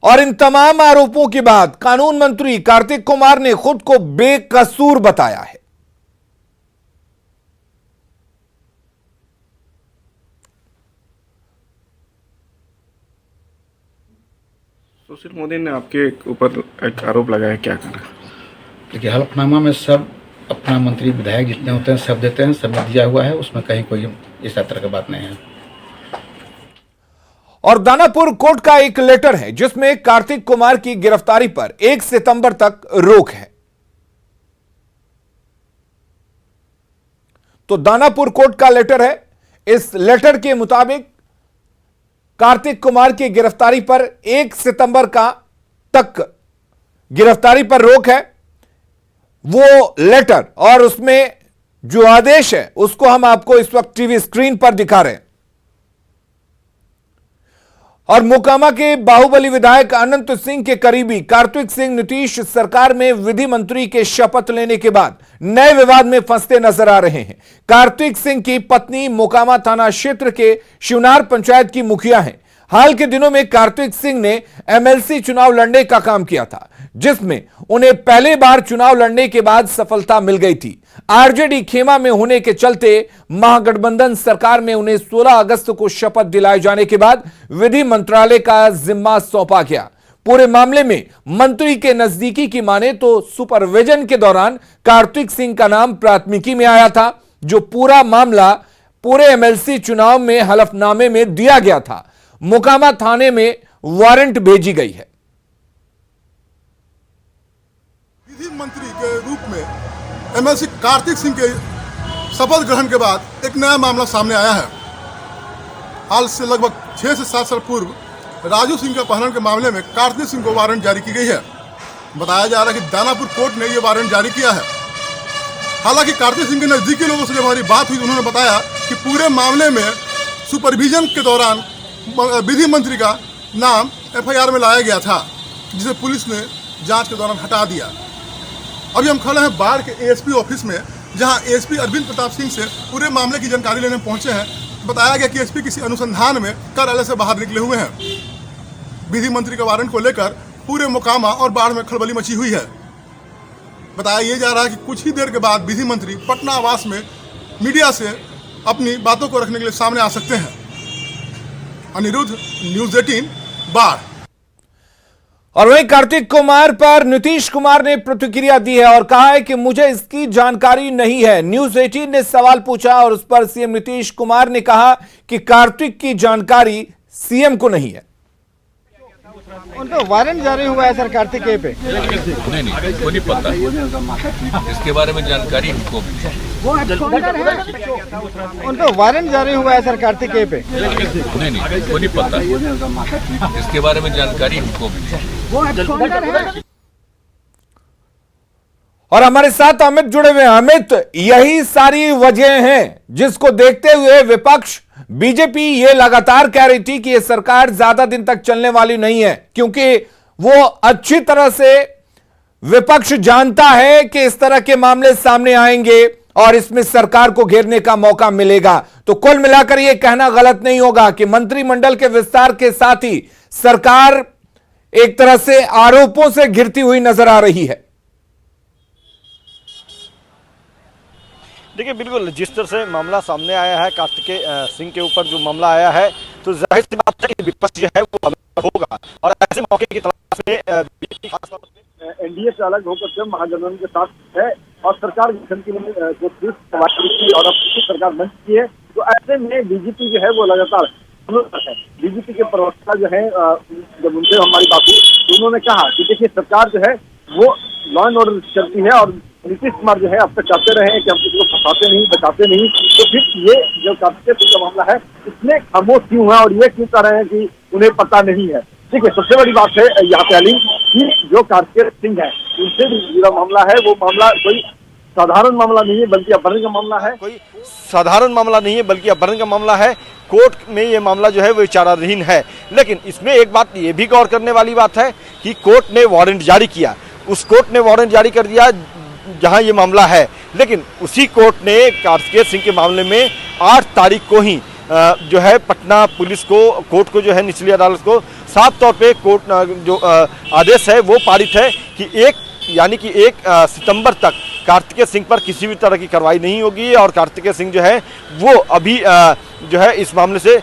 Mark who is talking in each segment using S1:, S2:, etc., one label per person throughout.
S1: और इन तमाम आरोपों के बाद कानून मंत्री कार्तिक कुमार ने खुद को बेकसूर बताया है।
S2: सुशील मोदी ने आपके ऊपर एक आरोप लगाया, क्या करना?
S3: देखिए, हलफनामा में सब अपना मंत्री विधायक जितने होते हैं सब देते हैं, सब में दिया हुआ है, उसमें कहीं कोई इस तरह की बात नहीं है।
S1: और दानापुर कोर्ट का एक लेटर है जिसमें कार्तिक कुमार की गिरफ्तारी पर 1 सितंबर तक रोक है। तो दानापुर कोर्ट का लेटर है। इस लेटर के मुताबिक कार्तिक कुमार की गिरफ्तारी पर 1 सितंबर तक गिरफ्तारी पर रोक है। वो लेटर और उसमें जो आदेश है उसको हम आपको इस वक्त टीवी स्क्रीन पर दिखा रहे हैं। और मोकामा के बाहुबली विधायक अनंत सिंह के करीबी कार्तिक सिंह नीतीश सरकार में विधि मंत्री के शपथ लेने के बाद नए विवाद में फंसते नजर आ रहे हैं। कार्तिक सिंह की पत्नी मोकामा थाना क्षेत्र के शिवनार पंचायत की मुखिया हैं। हाल के दिनों में कार्तिक सिंह ने एमएलसी चुनाव लड़ने का काम किया था, जिसमें उन्हें पहली बार चुनाव लड़ने के बाद सफलता मिल गई थी। आरजेडी खेमा में होने के चलते महागठबंधन सरकार में उन्हें 16 अगस्त को शपथ दिलाए जाने के बाद विधि मंत्रालय का जिम्मा सौंपा गया। पूरे मामले में मंत्री के नजदीकी की माने तो सुपरविजन के दौरान कार्तिक सिंह का नाम प्राथमिकी में आया था। जो पूरा मामला पूरे एमएलसी चुनाव में हलफनामे में दिया गया था। मोकामा थाने में वारंट भेजी गई है।
S4: विधि मंत्री के रूप में एमएलसी कार्तिक सिंह के शपथ ग्रहण के बाद एक नया मामला सामने आया है। हाल से लगभग 6 से 7 साल पूर्व राजू सिंह के अपहरण के मामले में कार्तिक सिंह को वारंट जारी की गई है। बताया जा रहा है कि दानापुर कोर्ट ने यह वारंट जारी किया है। हालांकि कार्तिक सिंह के नजदीकी लोगों से जब हमारी बात हुई, उन्होंने बताया कि पूरे मामले में सुपरविजन के दौरान विधि मंत्री का नाम एफआईआर में लाया गया था, जिसे पुलिस ने जांच के दौरान हटा दिया। अभी हम खड़े हैं बाढ़ के एएसपी ऑफिस में, जहां एएसपी अरविंद प्रताप सिंह से पूरे मामले की जानकारी लेने पहुंचे हैं। बताया गया कि एसपी किसी अनुसंधान में कार्यालय से बाहर निकले हुए हैं। विधि मंत्री का वारंट को लेकर पूरे मोकामा और बाढ़ में खलबली मची हुई है। बताया यह जा रहा है कि कुछ ही देर के बाद विधि मंत्री पटना आवास में मीडिया से अपनी बातों को रखने के लिए सामने आ सकते हैं। अनिरुद्ध, न्यूज़ 18, बाढ़।
S1: और वहीं कार्तिक कुमार पर नीतीश कुमार ने प्रतिक्रिया दी है और कहा है कि मुझे इसकी जानकारी नहीं है। न्यूज़ 18 ने सवाल पूछा और उस पर सीएम नीतीश कुमार ने कहा कि कार्तिक की जानकारी सीएम को नहीं है।
S5: उनको वारंट जारी हुआ है सर कार्तिक के पे?
S6: नहीं, वो नहीं पता, इसके बारे में जानकारी हमको भी है।
S5: उनको वारंट जारी हुआ है सर कार्तिक के पे?
S6: नहीं, वो नहीं पता, इसके बारे में जानकारी हमको भी है।
S1: और हमारे साथ अमित जुड़े हुए हैं। अमित, यही सारी वजह हैं जिसको देखते हुए विपक्ष बीजेपी ये लगातार कह रही थी कि ये सरकार ज्यादा दिन तक चलने वाली नहीं है, क्योंकि वो अच्छी तरह से विपक्ष जानता है कि इस तरह के मामले सामने आएंगे और इसमें सरकार को घेरने का मौका मिलेगा। तो कुल मिलाकर यह कहना गलत नहीं होगा कि मंत्रिमंडल के विस्तार के साथ ही सरकार एक तरह से आरोपों से घिरती हुई नजर आ रही है।
S7: देखिए, बिल्कुल जिस तरह से मामला सामने आया है, कार्तिक सिंह के ऊपर जो मामला आया है, तो जाहिर सी बात है कि विपक्ष जो है वो अलग होगा और ऐसे मौके की तलाश में एनडीए से अलग होकर महागठबंधन के साथ है और सरकार गठन के लिए कोशिश और अब सरकार बन चुकी है। तो ऐसे में बीजेपी जो है वो लगातार है। बीजेपी के प्रवक्ता जो है, जब उनसे हमारी बात हुई तो उन्होंने कहा कि देखिए, सरकार जो है वो लॉ एंड ऑर्डर चलती है और नीतीश कुमार जो है अब तक चाहते रहे हैं कि हम किसी को फंसाते नहीं, बचाते नहीं। तो फिर ये जो कार्तिक सिंह का मामला है, इसमें खामोश क्यों है और ये क्यों कह रहे हैं कि उन्हें पता नहीं है? देखिए, सबसे बड़ी बात है यहाँ पे अली कि जो कार्तिक सिंह है उनसे जुड़ा मामला है, वो मामला कोई साधारण मामला नहीं है बल्कि अपहरण का मामला है। कोई साधारण मामला नहीं है बल्कि अपहरण का मामला है। कोर्ट में ये मामला जो है वो विचाराधीन है। लेकिन इसमें एक बात ये भी गौर करने वाली बात है कि कोर्ट ने वारंट जारी किया। उस कोर्ट ने वारंट जारी कर दिया जहां ये मामला है, लेकिन उसी कोर्ट ने कार्तिक सिंह के मामले में 8 तारीख को ही जो है पटना पुलिस को, कोर्ट को, जो है निचली अदालत को साफ तौर पे कोर्ट जो आदेश है वो पारित है कि 1 सितंबर तक कार्तिकेय सिंह पर किसी भी तरह की कार्रवाई नहीं होगी और कार्तिकेय सिंह जो है वो अभी जो है इस मामले से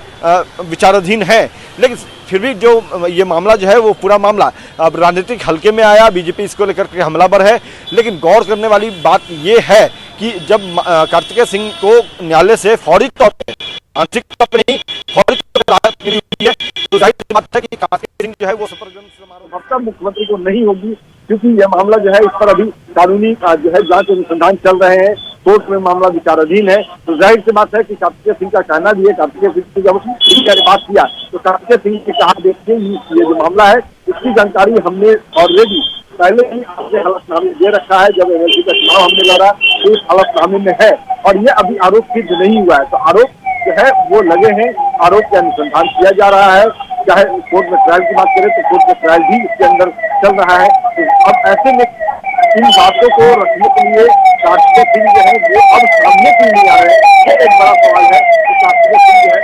S7: विचाराधीन है। लेकिन फिर भी जो ये मामला जो है वो पूरा मामला अब राजनीतिक हल्के में आया, बीजेपी इसको लेकर के हमलावर है। लेकिन गौर करने वाली बात ये है कि जब कार्तिकेय सिंह को न्यायालय से फौरी तौर पर, आंशिक तौर पर नहीं, फौरी तौर पर राहत मिली हुई है, तो जाहिर सी बात है कि कार्तिकेय सिंह जो है वो शपथ ग्रहण समारोह मुख्यमंत्री को नहीं होगी, क्योंकि यह मामला जो है इस पर अभी कानूनी जो है जांच अनुसंधान चल रहे हैं, कोर्ट में मामला विचाराधीन है। तो जाहिर सी बात है कि कार्तिकेय सिंह का कहना भी है, कार्तिकेय सिंह से जब उसने बात किया तो कार्तिकेय सिंह ने कहा, देखिए ये जो मामला है इसकी जानकारी हमने ऑलरेडी पहले ही अपने हलफनामे दे रखा है। जब एनएलसी का चुनाव हमने लड़ा तो इस हलफनामे में है और ये अभी आरोप सिद्ध नहीं हुआ है। तो आरोप जो है वो लगे हैं, आरोप का अनुसंधान किया जा रहा है। चाहे कोर्ट में ट्रायल की बात करें तो कोर्ट में ट्रायल भी इसके अंदर चल रहा है। तो अब ऐसे में इन बातों को रखने के लिए कार्तिकेय सिंह जो है वो अब सामने क्यों नहीं आ रहे हैं, ये एक बड़ा सवाल है। तो कार्तिकेय सिंह जो है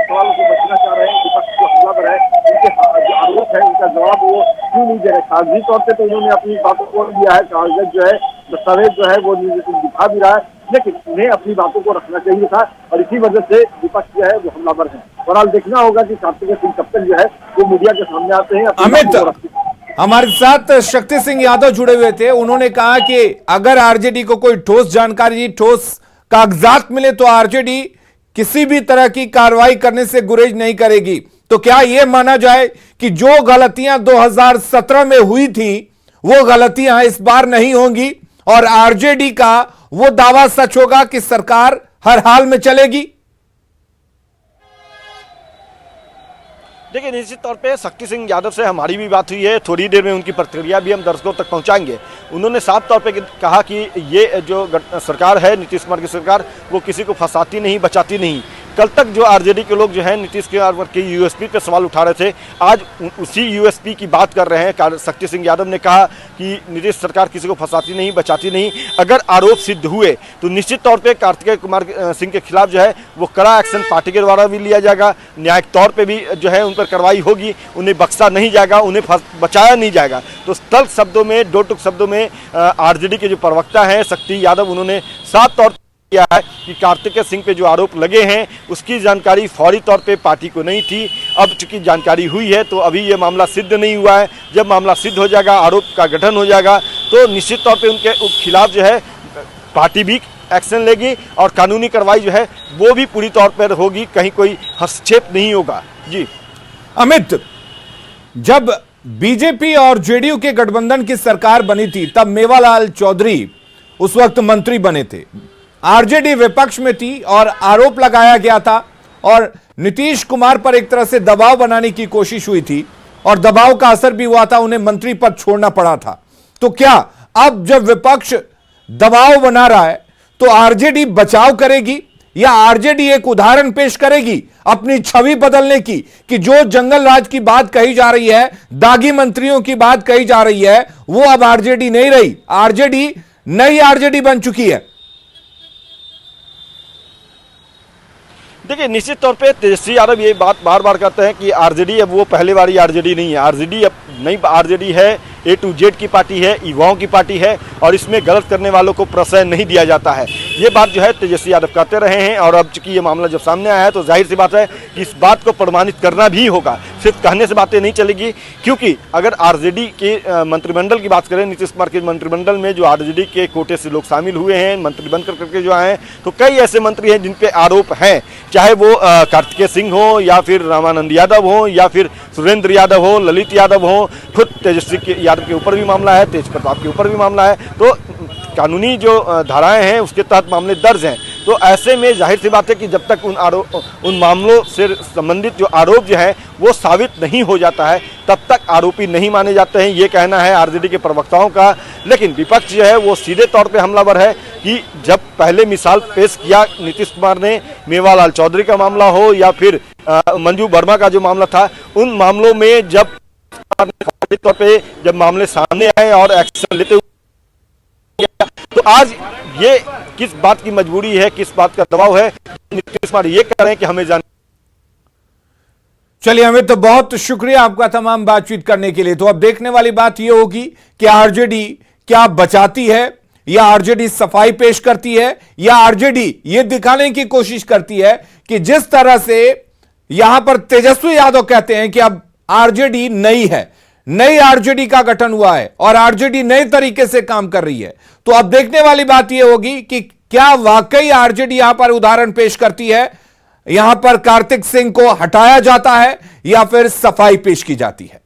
S7: सवालों से बचना चाह रहे हैं, विपक्ष को हमलावर है, उनके जो आरोप है उनका जवाब वो क्यों नहीं दे रहे। कागजी तौर पर तो उन्होंने अपनी बातों को दिया है, कागज जो है दस्तावेज जो है वो दिखा भी रहा है, लेकिन उन्हें अपनी बातों को रखना चाहिए था और इसी वजह से विपक्ष जो है वो हमलावर है। बहरहाल देखना होगा कि कार्तिकेय सिंह कब तक जो है वो मीडिया के सामने आते हैं।
S1: अमित, हमारे साथ शक्ति सिंह यादव जुड़े हुए थे, उन्होंने कहा कि अगर आरजेडी को कोई ठोस जानकारी, ठोस कागजात मिले तो आरजेडी किसी भी तरह की कार्रवाई करने से गुरेज नहीं करेगी। तो क्या यह माना जाए कि जो गलतियां 2017 में हुई थी वो गलतियां इस बार नहीं होंगी और आरजेडी का वो दावा सच होगा कि सरकार हर हाल में चलेगी?
S7: देखिए, निश्चित तौर पे शक्ति सिंह यादव से हमारी भी बात हुई है, थोड़ी देर में उनकी प्रतिक्रिया भी हम दर्शकों तक पहुंचाएंगे। उन्होंने साफ तौर पे कहा कि ये जो सरकार है, नीतीश कुमार की सरकार, वो किसी को फंसाती नहीं, बचाती नहीं। कल तक जो आरजेडी के लोग जो हैं नीतीश कुमार के यूएसपी पे सवाल उठा रहे थे, आज उसी यूएसपी की बात कर रहे हैं। शक्ति सिंह यादव ने कहा कि नीतीश सरकार किसी को फंसाती नहीं, बचाती नहीं। अगर आरोप सिद्ध हुए तो निश्चित तौर पे कार्तिकेय कुमार सिंह के खिलाफ जो है वो कड़ा एक्शन पार्टी के द्वारा भी लिया जाएगा, न्यायिक तौर पर भी जो है उन पर कार्रवाई होगी, उन्हें बख्शा नहीं जाएगा, उन्हें बचाया नहीं जाएगा। तो तल्ख शब्दों में, दो टुक शब्दों में आरजेडी के जो प्रवक्ता हैं शक्ति यादव, उन्होंने साफ तौर किया है कि कार्तिकेय सिंह पे जो आरोप लगे हैं उसकी जानकारी फौरी तौर पे पार्टी को नहीं थी। अब चूंकि जानकारी हुई है तो अभी ये मामला सिद्ध नहीं हुआ है। जब मामला सिद्ध हो जाएगा, आरोप का गठन हो जाएगा, तो निश्चित तौर पे उनके खिलाफ जो है पार्टी भी एक्शन लेगी और कानूनी कार्रवाई जो है वो भी पूरी तौर पर होगी, कहीं कोई हस्तक्षेप नहीं होगा। जी
S1: अमित, जब बीजेपी और जेडीयू के गठबंधन की सरकार बनी थी तब मेवालाल चौधरी उस वक्त मंत्री बने थे, आरजेडी विपक्ष में थी और आरोप लगाया गया था और नीतीश कुमार पर एक तरह से दबाव बनाने की कोशिश हुई थी और दबाव का असर भी हुआ था, उन्हें मंत्री पद छोड़ना पड़ा था। तो क्या अब जब विपक्ष दबाव बना रहा है तो आरजेडी बचाव करेगी या आरजेडी एक उदाहरण पेश करेगी अपनी छवि बदलने की, कि जो जंगल राज की बात कही जा रही है, दागी मंत्रियों की बात कही जा रही है, वो अब आरजेडी नहीं रही, आरजेडी नई आरजेडी बन चुकी है?
S7: देखिए, निश्चित तौर पे तेजस्वी यादव ये बात बार बार कहते हैं कि आरजेडी अब वो पहले वाली आरजेडी नहीं है। आरजेडी अब नई आरजेडी है, A to Z की पार्टी है, युवाओं की पार्टी है और इसमें गलत करने वालों को प्रश्रय नहीं दिया जाता है। ये बात जो है तेजस्वी यादव कहते रहे हैं और अब चूंकि ये मामला जब सामने आया है तो जाहिर सी बात है कि इस बात को प्रमाणित करना भी होगा, सिर्फ कहने से बातें नहीं चलेगी। क्योंकि अगर आरजेडी के मंत्रिमंडल की बात करें, नीतीश कुमार के मंत्रिमंडल में जो आरजेडी के कोटे से लोग शामिल हुए हैं, मंत्री बनकर करके जो आए हैं, तो कई ऐसे मंत्री हैं जिन पे आरोप हैं, चाहे वो कार्तिकेय सिंह हो या फिर रामानंद यादव हो या फिर सुरेंद्र यादव हो, ललित यादव हो, खुद तेजस्वी यादव के ऊपर भी मामला है, तेज प्रताप के ऊपर भी मामला है। तो कानूनी जो धाराएं हैं उसके तहत मामले दर्ज हैं। तो ऐसे में जाहिर सी बात है कि जब तक उन मामलों से संबंधित जो आरोप जो है वो साबित नहीं हो जाता है तब तक आरोपी नहीं माने जाते हैं, ये कहना है आरजेडी के प्रवक्ताओं का। लेकिन विपक्ष जो है वो सीधे तौर पे हमलावर है कि जब पहले मिसाल पेश किया नीतीश कुमार ने, मेवालाल चौधरी का मामला हो या फिर मंजू वर्मा का जो मामला था, उन मामलों में जब तौर पे जब मामले सामने आए और एक्शन लेते हुए, तो आज ये किस बात की मजबूरी है, किस बात का दबाव है, नीतीश कुमार ये कह रहे हैं कि हमें जान।
S1: चलिए अमित, तो बहुत शुक्रिया आपका तमाम बातचीत करने के लिए। तो अब देखने वाली बात यह होगी कि आरजेडी क्या बचाती है, या आरजेडी सफाई पेश करती है, या आरजेडी यह दिखाने की कोशिश करती है कि जिस तरह से यहां पर तेजस्वी यादव कहते हैं कि अब आरजेडी नई है, नई आरजेडी का गठन हुआ है और आरजेडी नए तरीके से काम कर रही है। तो अब देखने वाली बात यह होगी कि क्या वाकई आरजेडी यहां पर उदाहरण पेश करती है, यहां पर कार्तिक सिंह को हटाया जाता है या फिर सफाई पेश की जाती है।